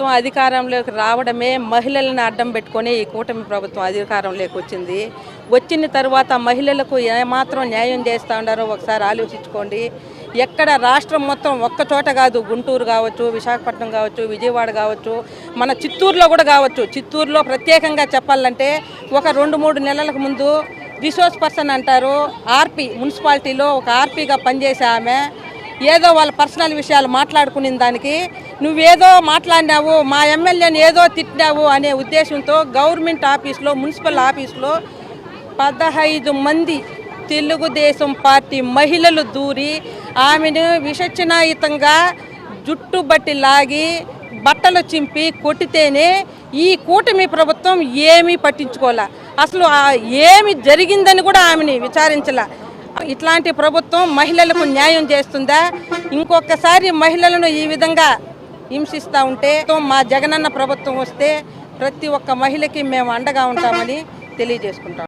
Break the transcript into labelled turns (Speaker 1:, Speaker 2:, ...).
Speaker 1: అధికారంలోకి రావడమే మహిళలను అడ్డం పెట్టుకొని ఈ కూటమి ప్రభుత్వం అధికారంలోకి వచ్చింది. వచ్చిన తర్వాత మహిళలకు ఏమాత్రం న్యాయం చేస్తూ ఉన్నారో ఒకసారి ఆలోచించుకోండి. ఎక్కడ రాష్ట్రం మొత్తం ఒక్క చోట కాదు, గుంటూరు కావచ్చు, విశాఖపట్నం కావచ్చు, విజయవాడ కావచ్చు, మన చిత్తూరులో కూడా కావచ్చు. చిత్తూరులో ప్రత్యేకంగా చెప్పాలంటే ఒక 2-3 నెలలకు ముందు రిసోర్స్ పర్సన్ అంటారు, ఆర్పీ మున్సిపాలిటీలో ఒక ఆర్పీగా పనిచేసే ఆమె ఏదో వాళ్ళ పర్సనల్ విషయాలు మాట్లాడుకునే దానికి నువ్వేదో మాట్లాడినావు, మా ఎమ్మెల్యేని ఏదో తిట్టినావు అనే ఉద్దేశంతో గవర్నమెంట్ ఆఫీస్లో, మున్సిపల్ ఆఫీస్లో 15 మంది తెలుగుదేశం పార్టీ మహిళలు దూరి ఆమెను విచక్షణాయుతంగా జుట్టు బట్టి లాగి బట్టలు చింపి కొట్టితేనే ఈ కూటమి ప్రభుత్వం ఏమీ పట్టించుకోలే. అసలు ఏమి జరిగిందని కూడా ఆమెని విచారించలే. ఇట్లాంటి ప్రభుత్వం మహిళలకు న్యాయం చేస్తుందా? ఇంకొకసారి మహిళలను ఈ విధంగా హింసిస్తూ ఉంటే మా జగనన్న ప్రభుత్వం వస్తే ప్రతి ఒక్క మహిళకి మేము అండగా ఉంటామని తెలియజేసుకుంటాం.